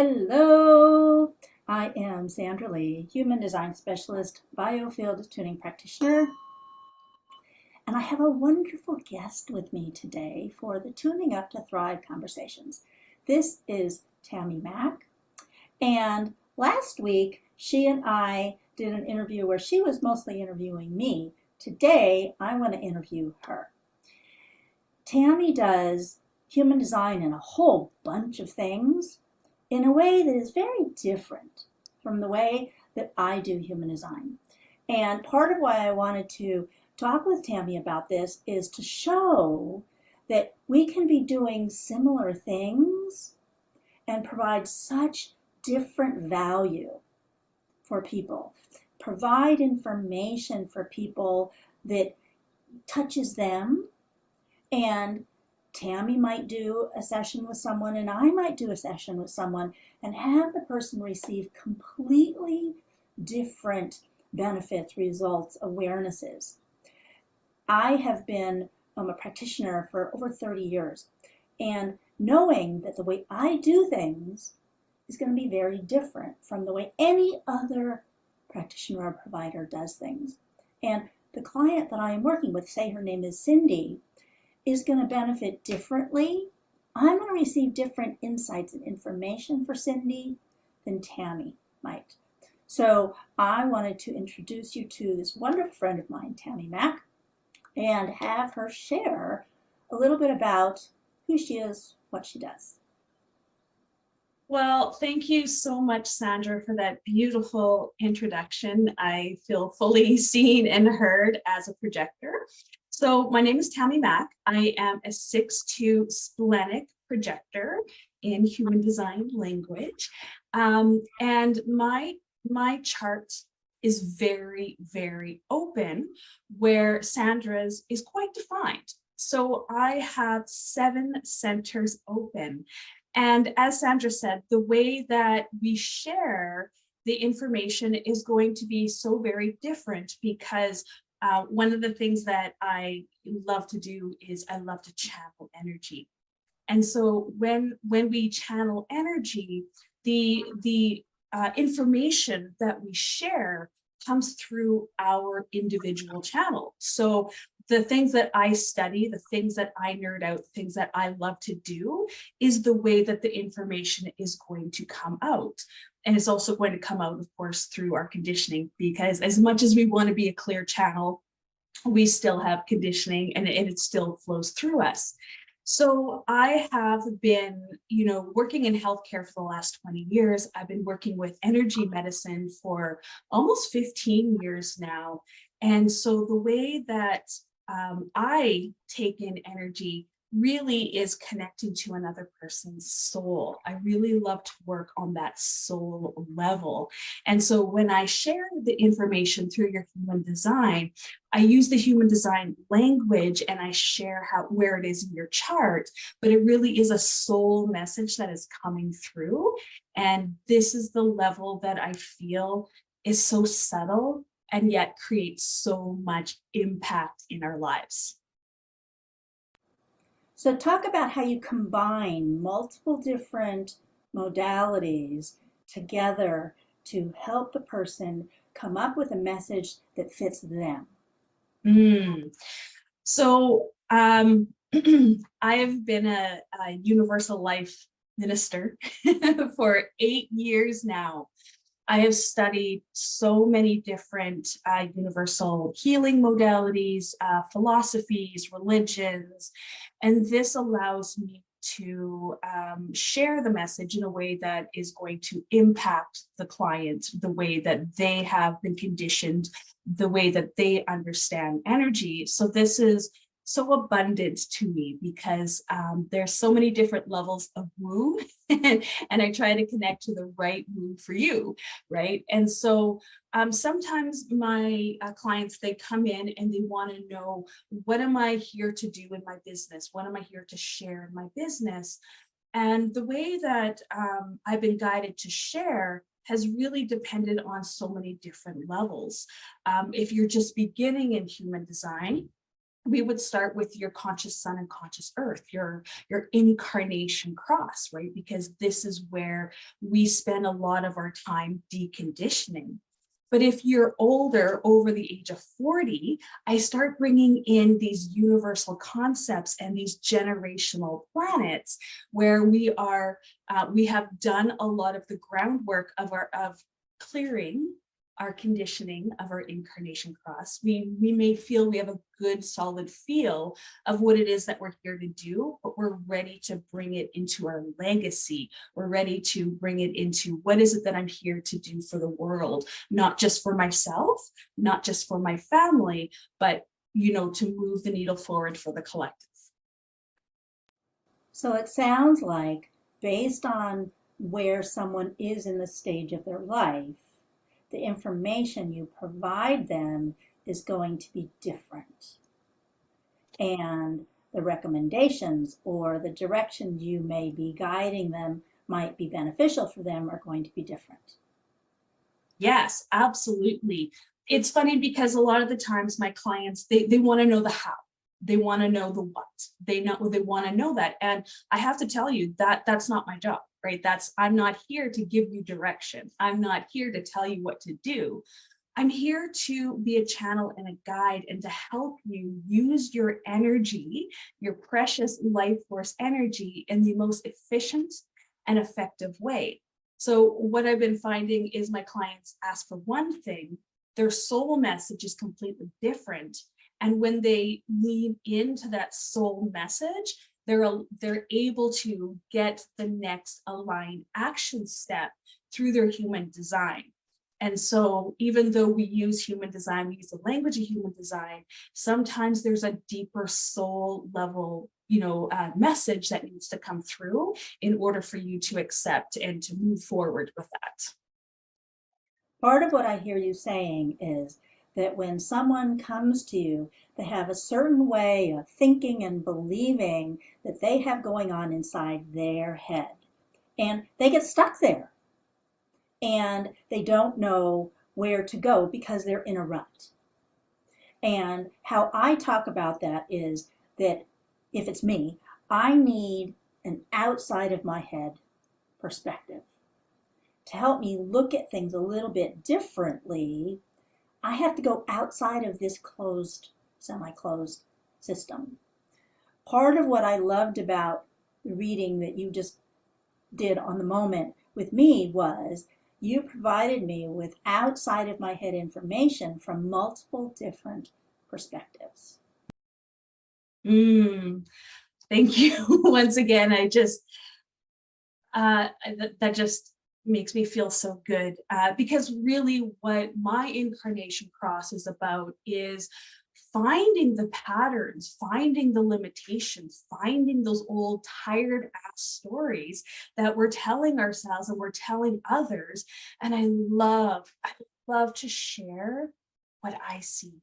Hello, I am Sandra Lee, Human Design Specialist, Biofield Tuning Practitioner, and I have a wonderful guest with me today for the Tuning Up to Thrive conversations. This is Tammy Mack, and last week she and I did an interview where she was mostly interviewing me. Today I want to interview her. Tammy does human design in a whole bunch of things in a way that is very different from the way that I do human design. And part of why I wanted to talk with Tammy about this is to show that we can be doing similar things and provide such different value for people, provide information for people that touches them. And Tammy might do a session with someone and I might do a session with someone and have the person receive completely different benefits, results, awarenesses. I have been a practitioner for over 30 years, and knowing that the way I do things is going to be very different from the way any other practitioner or provider does things. And the client that I am working with, say her name is Cindy, is going to benefit differently. I'm going to receive different insights and information for Cindy than Tammy might. So I wanted to introduce you to this wonderful friend of mine, Tammy Mack, and have her share a little bit about who she is, what she does. Well, thank you so much, Sandra, for that beautiful introduction. I feel fully seen and heard as a projector. So my name is Tammy Mack. I am a 6'2" splenic projector in human design language. And my chart is very, very open, where Sandra's is quite defined. So I have 7 centers open. And as Sandra said, the way that we share the information is going to be so very different, because one of the things that I love to do is I love to channel energy. And so when we channel energy, the information that we share comes through our individual channel. So the things that I study, the things that I nerd out, the things that I love to do is the way that the information is going to come out. And it's also going to come out, of course, through our conditioning, because as much as we want to be a clear channel, we still have conditioning and it still flows through us. So I have been, working in healthcare for the last 20 years. I've been working with energy medicine for almost 15 years now. And so the way that I take in energy really is connecting to another person's soul. I really love to work on that soul level. And so when I share the information through your human design, I use the human design language and I share where it is in your chart, but it really is a soul message that is coming through. And this is the level that I feel is so subtle and yet creates so much impact in our lives. So talk about how you combine multiple different modalities together to help the person come up with a message that fits them. So I have been a universal life minister for 8 years now. I have studied so many different universal healing modalities, philosophies, religions, and this allows me to share the message in a way that is going to impact the client, the way that they have been conditioned, the way that they understand energy. So this is so abundant to me because there's so many different levels of woo and I try to connect to the right woo for you, right? And so sometimes my clients, they come in and they want to know, what am I here to do in my business? What am I here to share in my business? And the way that I've been guided to share has really depended on so many different levels. If you're just beginning in human design, we would start with your conscious sun and conscious earth, your incarnation cross, right? Because this is where we spend a lot of our time deconditioning. But if you're older, over the age of 40, I start bringing in these universal concepts and these generational planets where we have done a lot of the groundwork of clearing our conditioning of our incarnation cross. We may feel we have a good solid feel of what it is that we're here to do, but we're ready to bring it into our legacy. We're ready to bring it into what is it that I'm here to do for the world, not just for myself, not just for my family, but to move the needle forward for the collective. So it sounds like, based on where someone is in the stage of their life, the information you provide them is going to be different. And the recommendations or the directions you may be guiding them might be beneficial for them are going to be different. Yes, absolutely. It's funny because a lot of the times my clients, they want to know the how. They want to know the what. They want to know that. And I have to tell you that's not my job, right? I'm not here to give you direction. I'm not here to tell you what to do. I'm here to be a channel and a guide and to help you use your energy, your precious life force energy, in the most efficient and effective way. So what I've been finding is my clients ask for one thing, their soul message is completely different. And when they lean into that soul message, they're able to get the next aligned action step through their human design. And so even though we use human design, we use the language of human design, sometimes there's a deeper soul level message that needs to come through in order for you to accept and to move forward with that. Part of what I hear you saying is that when someone comes to you, they have a certain way of thinking and believing that they have going on inside their head. And they get stuck there. And they don't know where to go because they're in a rut. And how I talk about that is that if it's me, I need an outside of my head perspective to help me look at things a little bit differently. I have to go outside of this closed, semi-closed system. Part of what I loved about the reading that you just did on the moment with me was you provided me with outside of my head information from multiple different perspectives. Thank you once again. I just that just makes me feel so good because really what my incarnation cross is about is finding the patterns, finding the limitations, finding those old tired ass stories that we're telling ourselves and we're telling others. And I love to share what I see.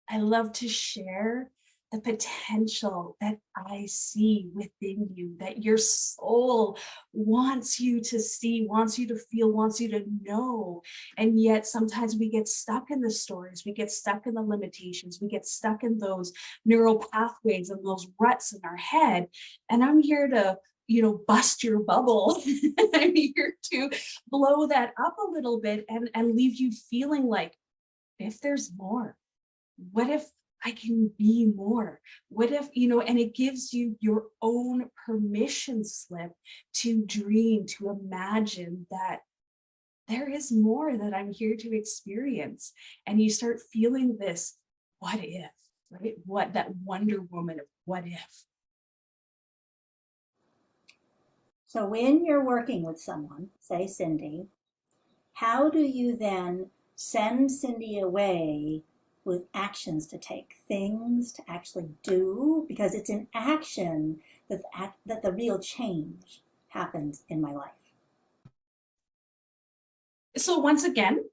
I love to share the potential that I see within you, that your soul wants you to see, wants you to feel, wants you to know. And yet sometimes we get stuck in the stories, we get stuck in the limitations, we get stuck in those neural pathways and those ruts in our head. And I'm here to bust your bubble. I'm here to blow that up a little bit and leave you feeling like, if there's more, what if I can be more? What if, and it gives you your own permission slip to dream, to imagine that there is more that I'm here to experience. And you start feeling this, what if, right? What that Wonder Woman of what if. So when you're working with someone, say Cindy, how do you then send Cindy away with actions to take, things to actually do? Because it's in action that the real change happens in my life. So once again,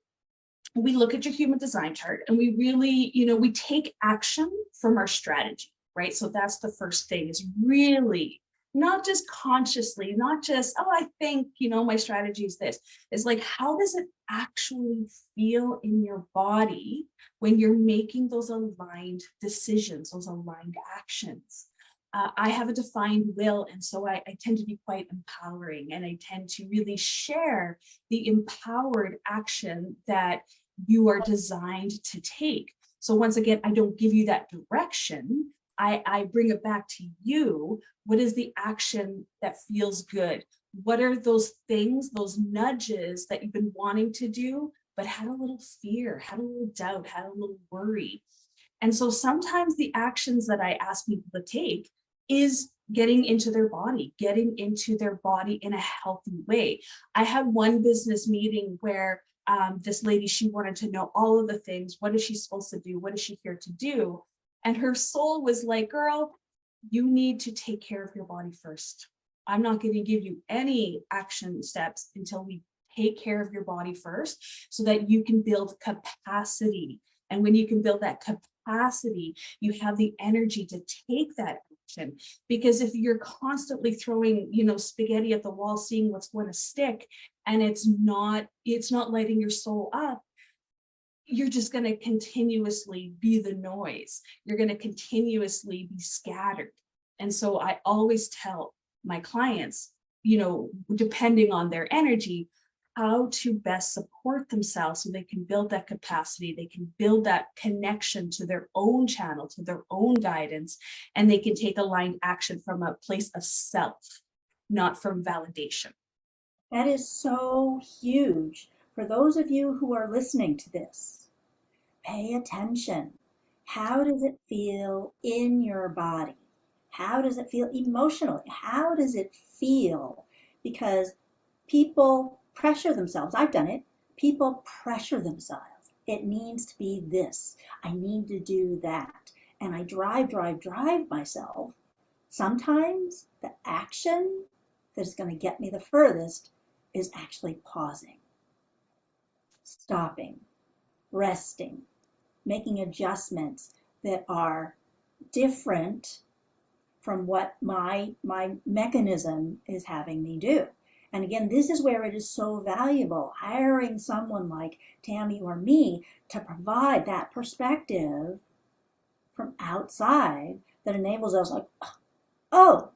we look at your human design chart and we really, we take action from our strategy, right? So that's the first thing, is really not just consciously, not just, oh, I think, my strategy is this. It's like, how does it actually feel in your body when you're making those aligned decisions, those aligned actions? I have a defined will, and so I tend to be quite empowering, and I tend to really share the empowered action that you are designed to take. So once again, I don't give you that direction. I bring it back to you. What is the action that feels good? What are those things, those nudges that you've been wanting to do, but had a little fear, had a little doubt, had a little worry? And so sometimes the actions that I ask people to take is getting into their body in a healthy way. I had one business meeting where this lady, she wanted to know all of the things. What is she supposed to do? What is she here to do? And her soul was like, girl, you need to take care of your body first. I'm not going to give you any action steps until we take care of your body first, so that you can build capacity. And when you can build that capacity, you have the energy to take that action. Because if you're constantly throwing, spaghetti at the wall, seeing what's going to stick, and it's not lighting your soul up, you're just going to continuously be the noise. You're going to continuously be scattered. And so I always tell my clients, depending on their energy, how to best support themselves so they can build that capacity, they can build that connection to their own channel, to their own guidance, and they can take aligned action from a place of self, not from validation. That is so huge. For those of you who are listening to this, pay attention. How does it feel in your body? How does it feel emotionally? How does it feel? Because people pressure themselves. I've done it. People pressure themselves. It needs to be this. I need to do that. And I drive myself. Sometimes the action that is going to get me the furthest is actually pausing, stopping, resting, making adjustments that are different from what my mechanism is having me do. And again, this is where it is so valuable, hiring someone like Tammy or me to provide that perspective from outside that enables us like, oh,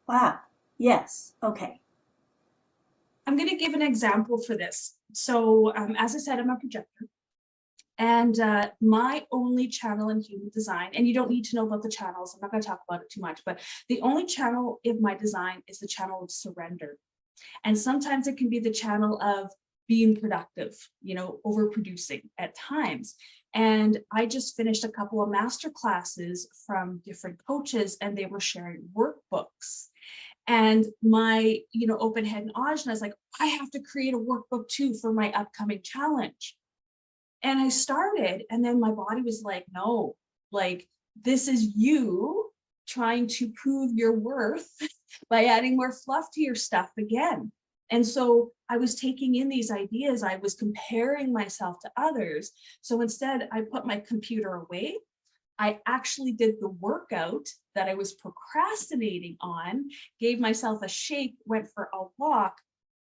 wow, yes, okay. I'm going to give an example for this. So as I said, I'm a projector. And my only channel in human design, and you don't need to know about the channels, I'm not going to talk about it too much, but the only channel in my design is the channel of surrender. And sometimes it can be the channel of being productive, overproducing at times. And I just finished a couple of master classes from different coaches, and they were sharing workbooks. And my, open head and ajna is like, I have to create a workbook too for my upcoming challenge. And I started, and then my body was like, no, like, this is you trying to prove your worth by adding more fluff to your stuff again. And so I was taking in these ideas. I was comparing myself to others. So instead, I put my computer away. I actually did the workout that I was procrastinating on, gave myself a shake, went for a walk,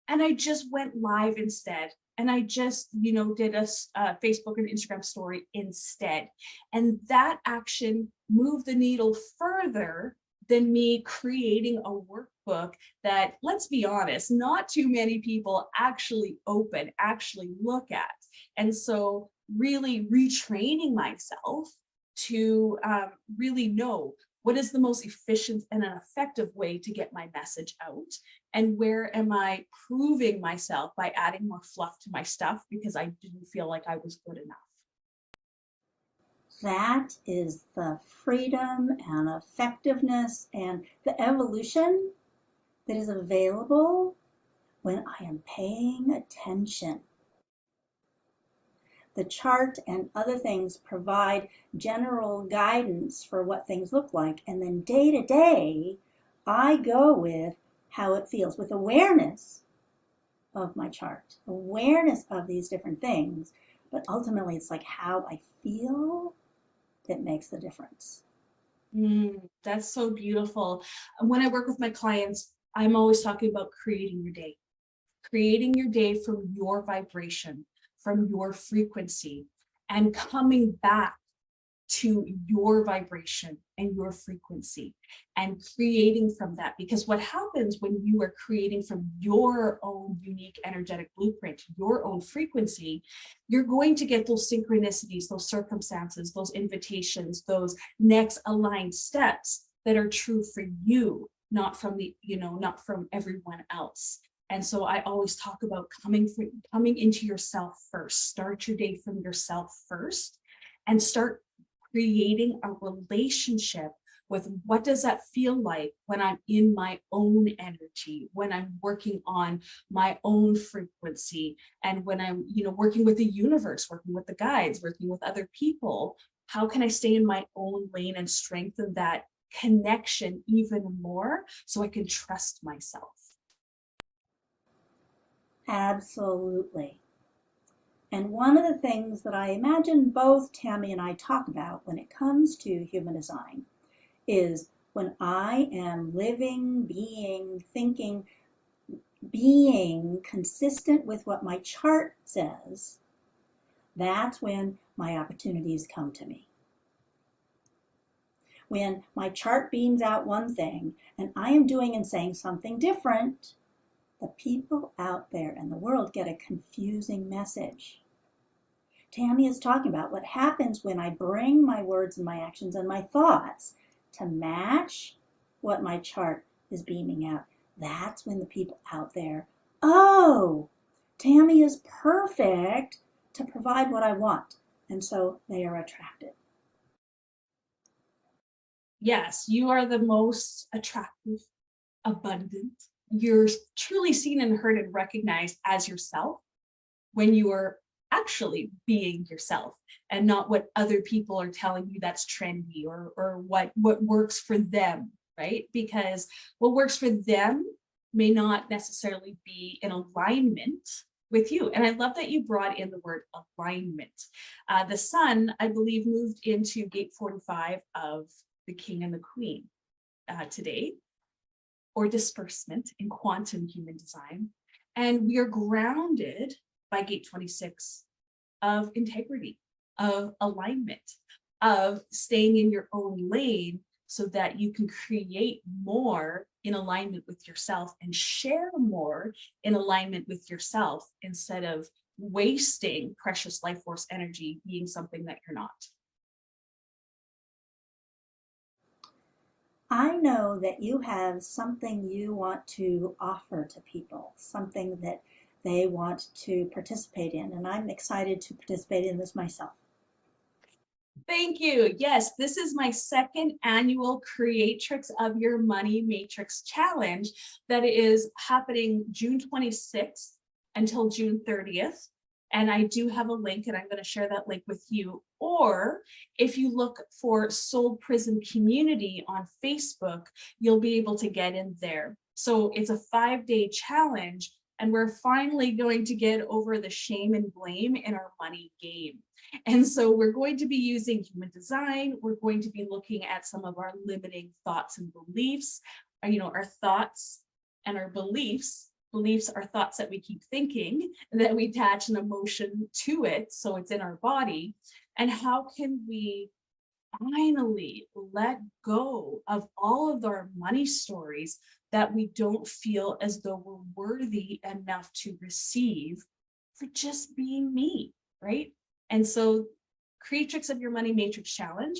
and I just went live instead. And I just, did a Facebook and Instagram story instead. And that action moved the needle further than me creating a workbook that, let's be honest, not too many people actually look at. And so really retraining myself to really know what is the most efficient and an effective way to get my message out, and where am I proving myself by adding more fluff to my stuff because I didn't feel like I was good enough. That is the freedom and effectiveness and the evolution that is available when I am paying attention. The chart and other things provide general guidance for what things look like. And then day to day, I go with how it feels, with awareness of my chart, awareness of these different things. But ultimately, it's like how I feel that makes the difference. That's so beautiful. When I work with my clients, I'm always talking about creating your day from your vibration, from your frequency, and coming back to your vibration and your frequency and creating from that. Because what happens when you are creating from your own unique energetic blueprint, your own frequency, you're going to get those synchronicities, those circumstances, those invitations, those next aligned steps that are true for you, not from not from everyone else. And so I always talk about coming into yourself first. Start your day from yourself first and start creating a relationship with what does that feel like when I'm in my own energy, when I'm working on my own frequency, and when I'm, working with the universe, working with the guides, working with other people. How can I stay in my own lane and strengthen that connection even more so I can trust myself? Absolutely. And one of the things that I imagine both Tammy and I talk about when it comes to human design is when I am living, being, thinking, being consistent with what my chart says, that's when my opportunities come to me. When my chart beams out one thing and I am doing and saying something different, the people out there in the world get a confusing message. Tammy is talking about what happens when I bring my words and my actions and my thoughts to match what my chart is beaming out. That's when the people out there, oh, Tammy is perfect to provide what I want. And so they are attracted. Yes, you are the most attractive, abundant. You're truly seen and heard and recognized as yourself when you are actually being yourself and not what other people are telling you that's trendy or what works for them, right? Because what works for them may not necessarily be in alignment with you. And I love that you brought in the word alignment. The sun, I believe, moved into gate 45 of the king and the queen today, or disbursement in quantum human design. And we are grounded by gate 26 of integrity, of alignment, of staying in your own lane so that you can create more in alignment with yourself and share more in alignment with yourself instead of wasting precious life force energy being something that you're not. I know that you have something you want to offer to people, something that they want to participate in, and I'm excited to participate in this myself. Thank you. Yes, this is my second annual Creatrix of Your Money Matrix Challenge that is happening June 26th until June 30th. And I do have a link, and I'm going to share that link with you. Or if you look for Soulprism Community on Facebook, you'll be able to get in there. So it's a 5-day challenge, and we're finally going to get over the shame and blame in our money game. And so we're going to be using human design. We're going to be looking at some of our limiting thoughts and beliefs, our thoughts and our beliefs. Beliefs are thoughts that we keep thinking and that we attach an emotion to it, so it's in our body. And how can we finally let go of all of our money stories that we don't feel as though we're worthy enough to receive for just being me, right? And so Creatrix of Your Money Matrix Challenge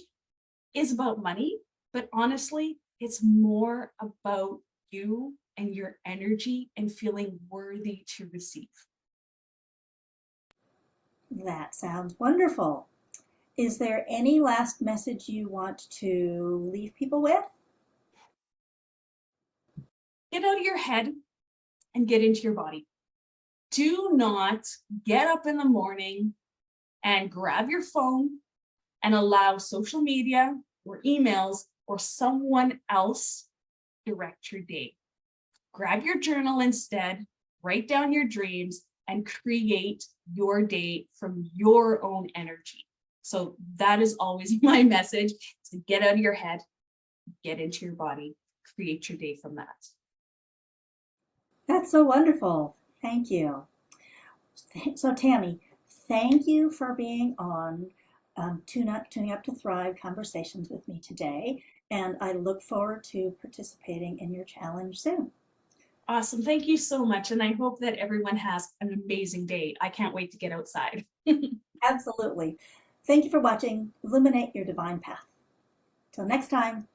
is about money, but honestly, it's more about you and your energy and feeling worthy to receive. That sounds wonderful. Is there any last message you want to leave people with? Get out of your head and get into your body. Do not get up in the morning and grab your phone and allow social media or emails or someone else direct your day. Grab your journal instead, write down your dreams, and create your day from your own energy. So that is always my message, to get out of your head get into your body, create your day from that. That's so wonderful. Thank you. So, Tammy, thank you for being on Tuning Up to Thrive Conversations with me today. And I look forward to participating in your challenge soon. Awesome. Thank you so much. And I hope that everyone has an amazing day. I can't wait to get outside. Absolutely. Thank you for watching Illuminate Your Divine Path. Till next time.